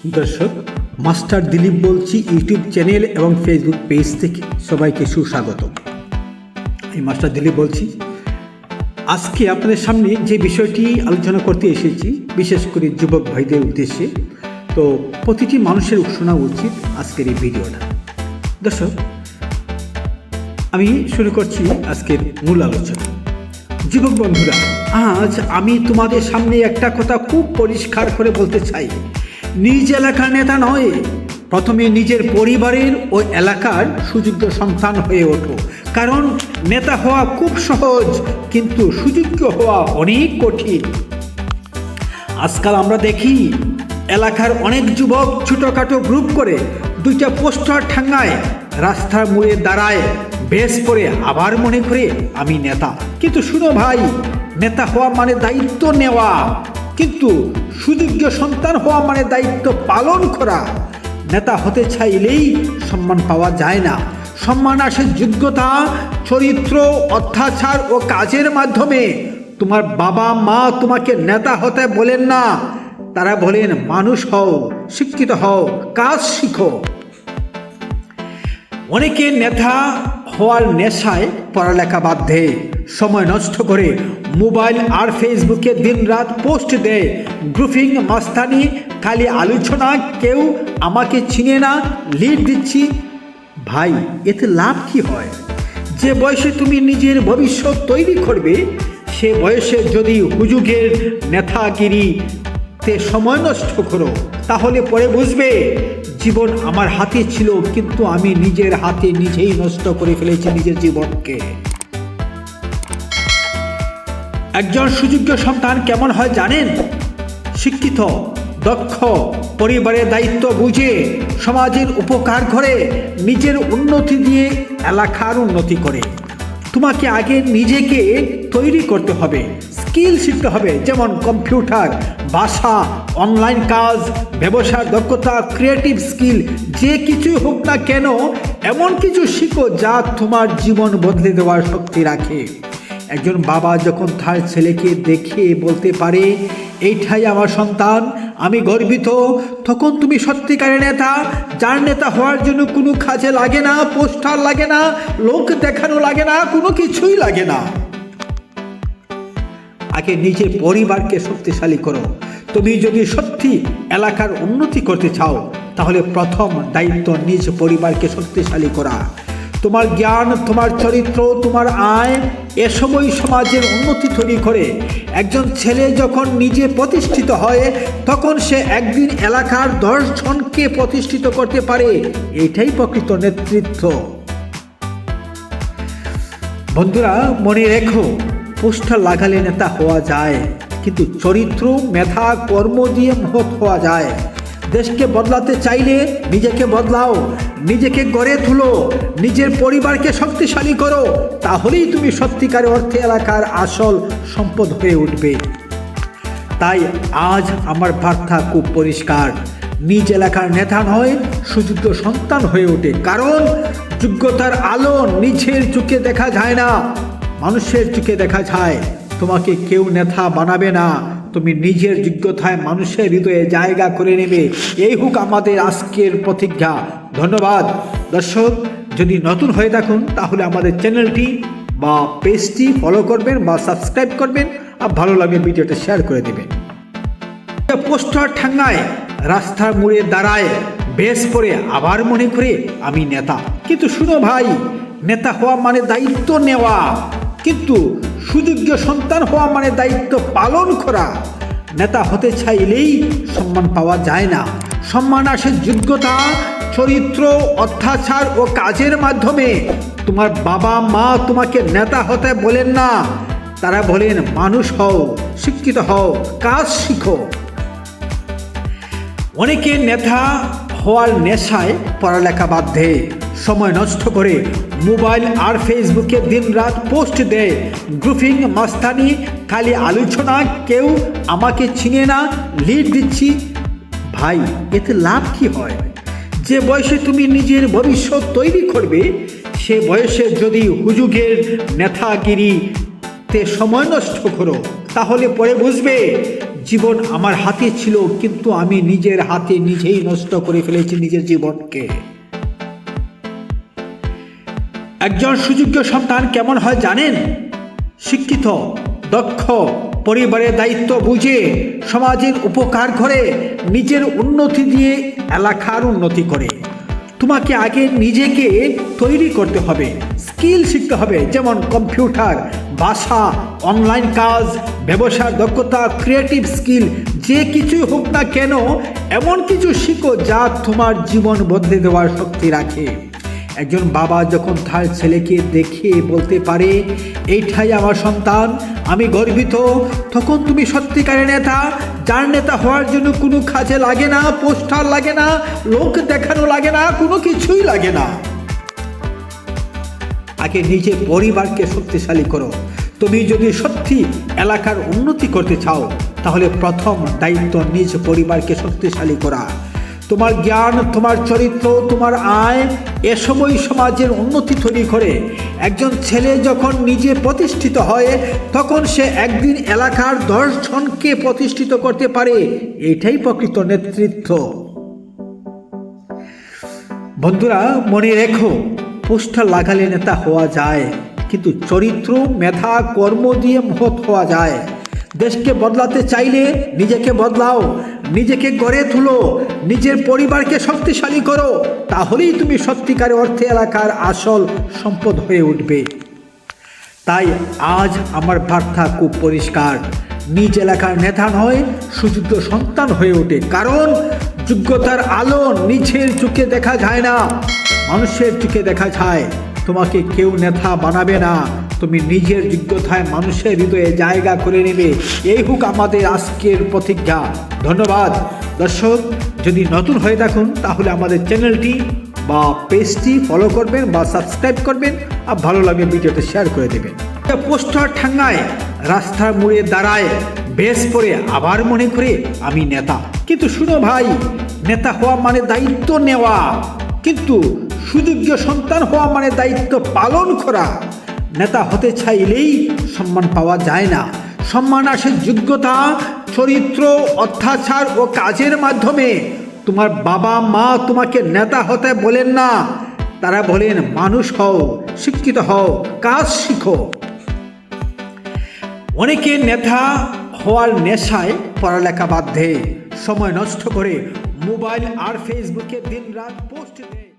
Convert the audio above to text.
দর্শক, মাস্টার দিলীপ বলছি YouTube channel এবং ফেসবুক পেজ থেকে সবাইকে সুস্বাগত। আমি মাস্টার দিলীপ বলছি। আজকে আপনাদের সামনে যে বিষয়টি আলোচনা করতে এসেছি, বিশেষ করে যুবক ভাইদের উদ্দেশ্যে, তো প্রতিটি মানুষের শোনা উচিত আজকের এই ভিডিওটা। দর্শক, আমি শুরু করছি আজকের মূল আলোচনা। যুবক বন্ধুরা, আজ আমি তোমাদের সামনে একটা কথা খুব পরিষ্কার করে বলতে চাই। নিজ এলাকার নেতা নয়, প্রথমে নিজের পরিবারের ও এলাকার সুযোগ্য সন্তান হয়ে ওঠো। কারণ নেতা হওয়া খুব সহজ, কিন্তু সুযোগ্য হওয়া অনেক কঠিন। আজকাল আমরা দেখি এলাকার অনেক যুবক ছোটোখাটো গ্রুপ করে দুইটা পোস্টার ঠাঙ্গায়, রাস্তার মোড়ে দাঁড়ায়, বেশ করে আবার মনে করে আমি নেতা। কিন্তু শুনো ভাই, নেতা হওয়া মানে দায়িত্ব নেওয়া, কিন্তু সুযোগ্য সন্তান হওয়া মানে দায়িত্ব পালন করা। নেতা হতে চাইলেই সম্মান পাওয়া যায় না। সম্মান আসে যোগ্যতা, চরিত্র, অত্যাচার ও কাজের মাধ্যমে। তোমার বাবা মা তোমাকে নেতা হতে বলেন না, তারা বলেন মানুষ হও, শিক্ষিত হও, কাজ শিখো। অনেকে নেতা হওয়ার নেশায় পড়ালেখা বাদ দেয়, সময় নষ্ট করে মোবাইল আর ফেসবুকে দিনরাত পোস্ট দেয়, গ্রুপিং, মাস্তানি, খালি আলোচনা, কেউ আমাকে চিনে না, লিড দিচ্ছি। ভাই, এতে লাভ কি হয়? যে বয়সে তুমি নিজের ভবিষ্যৎ তৈরি করবে, সে বয়সে যদি হুজুগের নেতাগিরিতে সময় নষ্ট করো, তাহলে পরে বুঝবে জীবন আমার হাতে ছিল, কিন্তু আমি নিজের হাতে নিজেই নষ্ট করে ফেলেছি নিজের জীবনকে। একজন সুযোগ্য সন্তান কেমন হয় জানেন? শিক্ষিত, দক্ষ, পরিবারের দায়িত্ব বুঝে, সমাজের উপকার করে, নিজের উন্নতি দিয়ে এলাকার উন্নতি করে। তোমাকে আগে নিজেকে তৈরি করতে হবে, স্কিল শিখতে হবে, যেমন কম্পিউটার, ভাষা, অনলাইন কাজ, ব্যবসার দক্ষতা, ক্রিয়েটিভ স্কিল, যে কিছুই হোক না কেন, এমন কিছু শিখো যা তোমার জীবন বদলে দেওয়ার শক্তি রাখে। একজন বাবা যখন তার ছেলেকে দেখে বলতে পারে, এইটাই আমার সন্তান, আমি গর্বিত, তখন তুমি সত্যিকারের নেতা, যার নেতা হওয়ার জন্য কোনো কাজে লাগে না, পোস্টার লাগে না, লোক দেখানো লাগে না, কোনো কিছুই লাগে না। আগে নিজের পরিবারকে শক্তিশালী করো। তুমি যদি সত্যি এলাকার উন্নতি করতে চাও, তাহলে প্রথম দায়িত্ব নিজ পরিবারকে শক্তিশালী করা। তোমার জ্ঞান, তোমার চরিত্র, তোমার আয়, এসবই সমাজের উন্নতি তৈরি করে। একজন ছেলে যখন নিজে প্রতিষ্ঠিত হয়, তখন সে একদিন এলাকার 10 জনকে প্রতিষ্ঠিত করতে পারে। এটাই প্রকৃত নেতৃত্ব। বন্ধুরা, মনে রেখো, পোস্টার লাগালে নেতা হওয়া যায়, কিন্তু চরিত্র, মেধা, কর্ম দিয়ে মহৎ হওয়া যায়। দেশকে বদলাতে চাইলে নিজেকে বদলাও, নিজেকে গড়ে তুলো, নিজের পরিবারকে শক্তিশালী করো, তাহলেই তুমি সত্যিকার অর্থে এলাকার আসল সম্পদ হয়ে উঠবে। তাই আজ আমার বার্তা খুব পরিষ্কার। নিজ এলাকার নেতা নয়, সুযোগ্য সন্তান হয়ে ওঠে। কারণ যোগ্যতার আলো নিজের চোখে দেখা যায় না, মানুষের চোখে দেখা যায়। তোমাকে কেউ নেতা বানাবে না, তুমি নিজের যোগ্যতায় মানুষের হৃদয়ে জায়গা করে নেবে। এই হোক আমাদের আজকের প্রতিজ্ঞা। ধন্যবাদ। দর্শক, যদি নতুন হয়ে থাকুন, তাহলে আমাদের চ্যানেলটি বা পেজটি ফলো করবেন বা সাবস্ক্রাইব করবেন, আর ভালো লাগলে ভিডিওটা শেয়ার করে দেবেন। পোস্টার ঠাঙ্গায়, রাস্তার মোড়ে দাঁড়ায়, বেশ করে আবার মনে করে আমি নেতা। কিন্তু শুনো ভাই, নেতা হওয়া মানে দায়িত্ব নেওয়া, কিন্তু সুযোগ্য সন্তান হওয়া মানে দায়িত্ব পালন করা। নেতা হতে চাইলেই সম্মান পাওয়া যায় না। সম্মান আসে যোগ্যতা, চরিত্র, অত্যাচার ও কাজের মাধ্যমে। তোমার বাবা মা তোমাকে নেতা হতে বলেন না, তারা বলেন মানুষ হও, শিক্ষিত হও, কাজ শিখো। অনেকে নেতা হওয়ার নেশায় পড়ালেখা বাদ দেয়, সময় নষ্ট করে মোবাইল আর ফেসবুকে দিনরাত পোস্ট দেয়, গ্রুপিং, মাস্তানি, খালি আলোচনা, কেউ আমাকে চিনে না, লিড দিচ্ছি। ভাই, এতে লাভ কি হয়? যে বয়সে তুমি নিজের ভবিষ্যৎ তৈরি করবে, সে বয়সে যদি হুজুগের নেতাগিরিতে সময় নষ্ট করো, তাহলে পরে বুঝবে জীবন আমার হাতে ছিল, কিন্তু আমি নিজের হাতে নিজেই নষ্ট করে ফেলেছি নিজের জীবনকে। একজন সুযোগ্য সন্তান কেমন হয় জানেন? শিক্ষিত, দক্ষ, পরিবারের দায়িত্ব বুঝে, সমাজের উপকার করে, নিজের উন্নতি দিয়ে এলাকার উন্নতি করে। তোমাকে আগে নিজেকে তৈরি করতে হবে, স্কিল শিখতে হবে, যেমন কম্পিউটার, ভাষা, অনলাইন কাজ, ব্যবসার দক্ষতা, ক্রিয়েটিভ স্কিল, যে কিছুই হোক না কেন এমন কিছু শিখো যা তোমার জীবন বদলে দেওয়ার শক্তি রাখে। একজন বাবা যখন তার ছেলেকে দেখে বলতে পারে, এইটাই আমার সন্তান, আমি গর্বিত, তখন তুমি সত্যিকারের নেতা, যার নেতা হওয়ার জন্য কোনো কাজে লাগে না, পোস্টার লাগে না, লোক দেখানো লাগে না, কোনো কিছুই লাগে না। আগে নিজের পরিবারকে শক্তিশালী করো। তুমি যদি সত্যি এলাকার উন্নতি করতে চাও, তাহলে প্রথম দায়িত্ব নিজ পরিবারকে শক্তিশালী করা। তোমার জ্ঞান, তোমার চরিত্র, তোমার আয় এসবই সমাজের উন্নতি তৈরি করে। একজন ছেলে যখন নিজে প্রতিষ্ঠিত হয়, তখন সে একদিন এলাকার 10 জনকে প্রতিষ্ঠিত করতে পারে। এটাই প্রকৃত নেতৃত্ব। বন্ধুরা, মনে রেখো, পোস্টার লাগালে নেতা হওয়া যায়, কিন্তু চরিত্র, মেধা, কর্ম দিয়ে মহৎ হওয়া যায়। দেশকে বদলাতে চাইলে নিজেকে বদলাও, নিজেকে গড়ে তুলো, নিজের পরিবারকে শক্তিশালী করো, তাহলেই তুমি সত্যিকার অর্থে এলাকার আসল সম্পদ হয়ে উঠবে। তাই আজ আমার বার্তা খুব পরিষ্কার, নিজ এলাকার নেতা নয়, সুযোগ্য সন্তান হয়ে ওঠে। কারণ যোগ্যতার আলো নিজের চোখে দেখা যায় না, মানুষের চোখে দেখা যায়। তোমাকে কেউ নেতা বানাবে না, তুমি নিজের যোগ্যতায় মানুষের হৃদয়ে জায়গা করে নেবে। এই হোক আমাদের আজকের প্রতিজ্ঞা। ধন্যবাদ দর্শক, যদি নতুন হয়ে থাকুন তাহলে আমাদের চ্যানেলটি বা পেজটি ফলো করবেন বা সাবস্ক্রাইব করবেন, আর ভালো লাগলে ভিডিওতে শেয়ার করে দেবেন। পোস্টার ঠাঙ্গায়, রাস্তার মোড়ে দাঁড়ায়, বেশ পরে আবার মনে করে আমি নেতা। কিন্তু শুনো ভাই, নেতা হওয়া মানে দায়িত্ব নেওয়া, কিন্তু সুযোগ্য সন্তান হওয়া মানে দায়িত্ব পালন করা। নেতা হতে চাইলেই সম্মান পাওয়া যায় না, সম্মান আসে যোগ্যতা, চরিত্র, অত্যাচার ও কাজের মাধ্যমে। তোমার বাবা মা তোমাকে নেতা হতে বলেন না, তারা বলেন মানুষ হও, শিক্ষিত হও, কাজ শিখো। অনেকে নেতা হওয়ার নেশায় পড়ালেখা বাদ দেয়, সময় নষ্ট করে মোবাইল আর ফেসবুকে দিনরাত পোস্ট দেয়।